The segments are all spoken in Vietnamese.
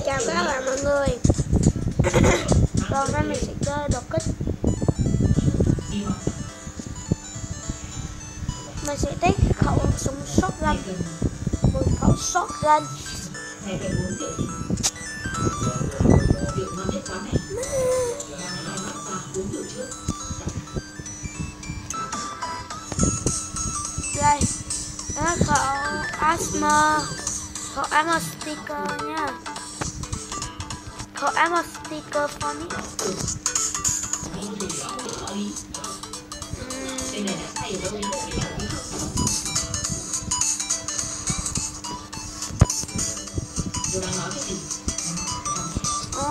Chào các bạn mọi người. Rồi hôm nay mình sẽ chơi đột kích. Mình sẽ test khẩu súng shotgun. Một khẩu shotgun. Đây, đó là khẩu Asthma. Khẩu Armor Sticker nha. Khẩu Armor Sticker Phonic.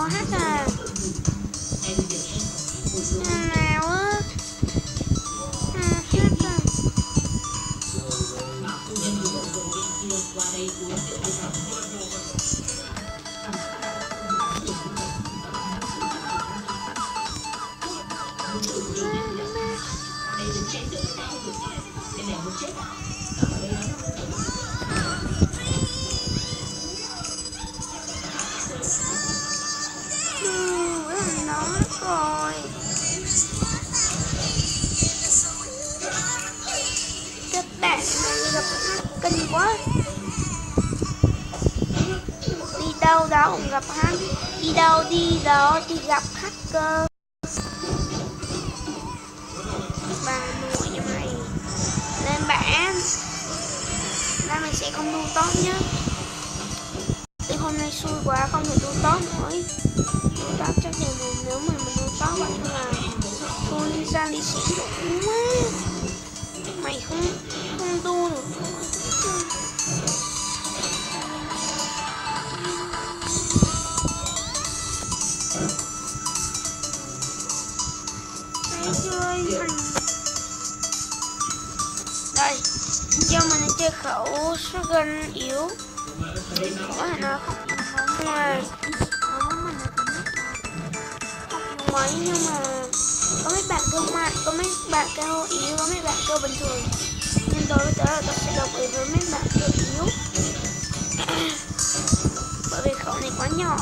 Hát à. Nào á. Hát à. Nóng rồi. Các bạn này gặp hack kinh quá. Đi đâu đó cũng gặp hack. Đi đâu đi đó thì gặp hacker. Bà nội như này. Lên bản. Nay mình sẽ không đu top nhá. Thì hôm nay xui quá không thể đu top nổi. Đu top chắc giờ mình nếu mà mình đu top bạn là thôi đi ra đi xỉn đủ quá. Mày không đu được. Hãy chơi thành. Đây, cho mình chơi khẩu shotgun yếu. Có thể nói không mà không mấy, nhưng mà có mấy bạn kêu mạnh, có mấy bạn kêu yếu, có mấy bạn kêu bình thường. Nhưng đối với tớ là tớ sẽ đồng ý với mấy bạn kêu yếu. Bởi vì khẩu này quá nhỏ.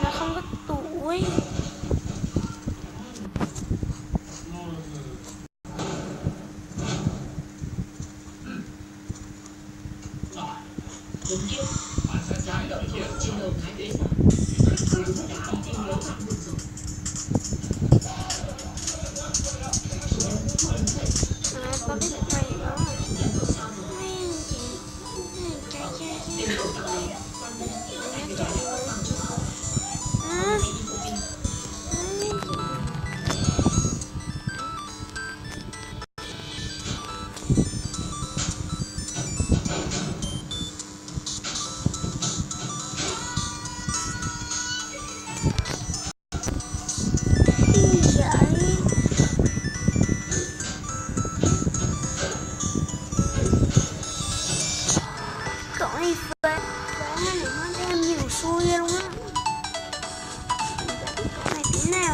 Nó không có tuổi. Có biết mày đó.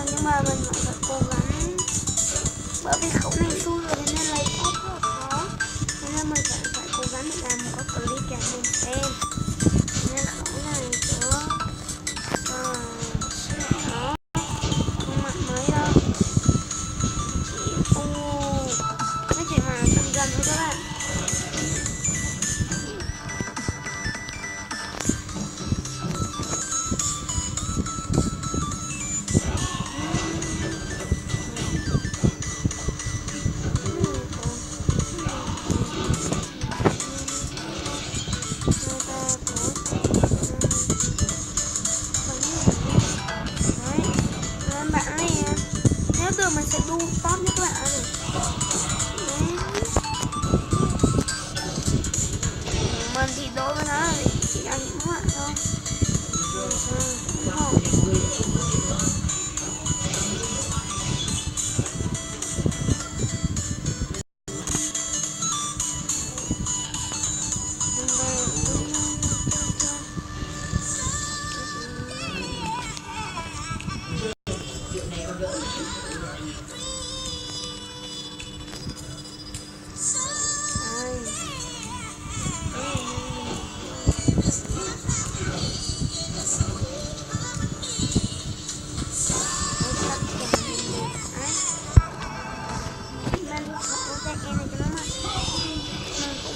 Nhưng mà mình vẫn phải cố gắng, bởi vì khẩu này xui rồi nên lấy ốp rất là khó, nên mình phải cố gắng để làm một clip cho mình xem. Nên khẩu này của nó không mạnh mấy đâu, nó chỉ mà tầm gần thôi các bạn. Mình sẽ đu top nhất các bạn. Mình thì đối với nó thì chỉ là những bạn thôi.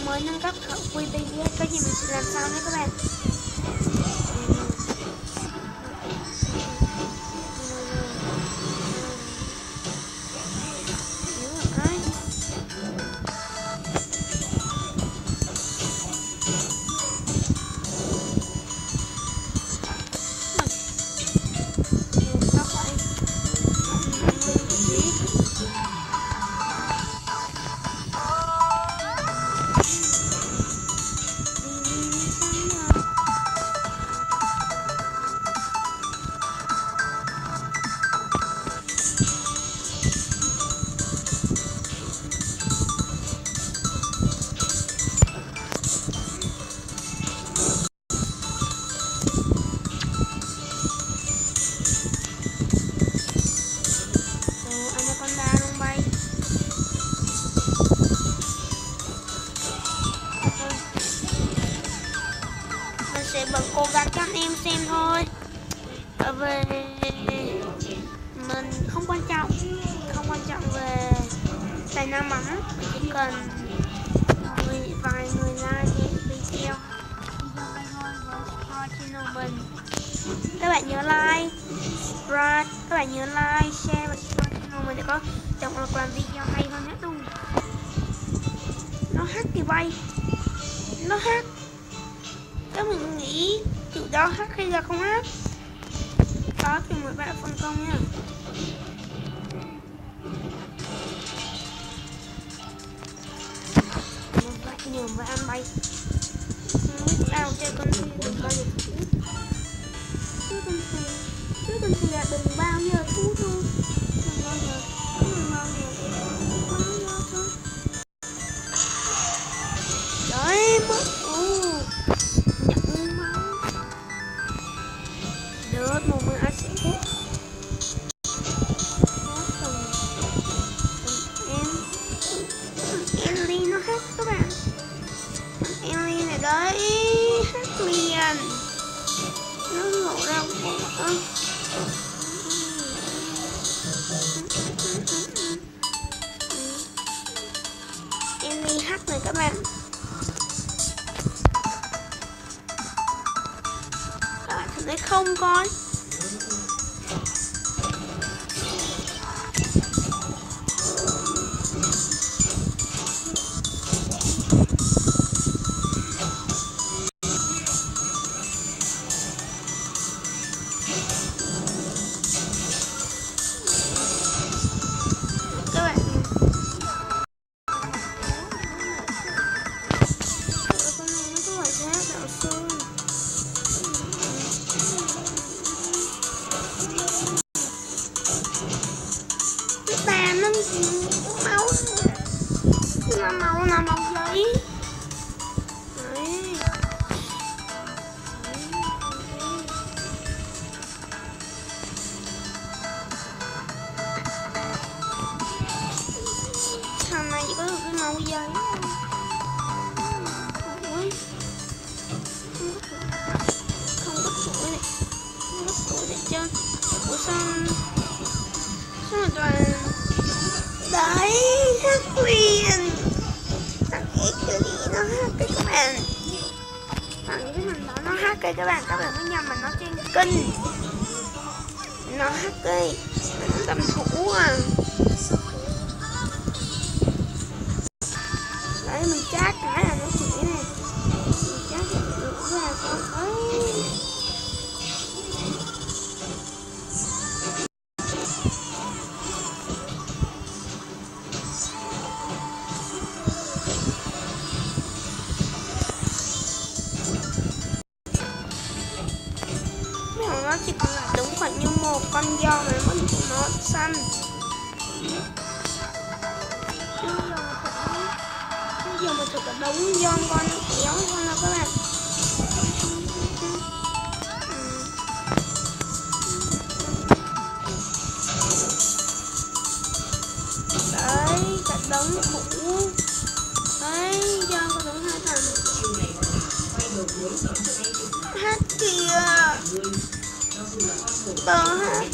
mới nâng cấp QPBS, có gì mình sẽ làm sau nhé các bạn. Sẽ bật cố gắng cho anh em xem thôi. Về mình không quan trọng về tài năng bắn, mình chỉ cần vài người like video hay hơn với channel mình. Các bạn nhớ like, subscribe, các bạn nhớ like, share và subscribe channel mình để có động lực làm video hay hơn nhất luôn. Nó hát thì bay, nó hát. Các mình nghĩ chữ đó hát hay là không hát. Đó thì 13 phân công nha. Nhường với ăn bay. Không biết sao chơi con thi đừng bao giờ thú. Chứ con thi là đừng bao giờ thú thôi. Đừng bao giờ thôi. Đấy mất. Được, một mình anh sẽ hết. Ellie nó hát các bạn. Ellie này đấy, hát liền. Nó lộ ra bỏ. Ellie hát này các bạn. Các bạn thấy không con? Nó màu giấy. Đấy. Thằng này chỉ có được cái màu giấy. Không có tuổi này. Không có tuổi để chơi. Ủa sao mà toàn. Đấy, hát liền. Thằng Ellie nó hát cái các bạn. Thằng cái thằng đó nó hát cái các bạn mới nhầm mà nó trên kênh. Nó hát cái nó tầm thủ à. Đấy mình chat cái là nó chỉ này. Mình chat được ra con ấy. Nó chỉ còn là đúng phải như một con giò mà mình của nó xanh. Bây giờ mà thực là đúng giòn con kéo con nào các bạn. Đấy, cả đống củ. Đấy, giòn có đúng hai thằng. Hát kìa. Tờ hát.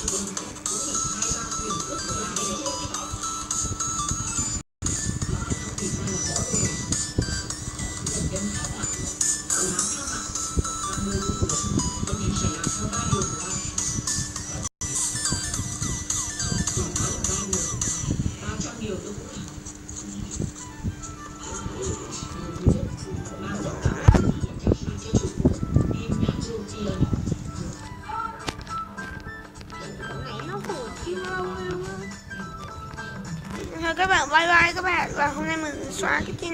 Thôi các bạn, bye bye các bạn. Và hôm nay mình xóa cái tin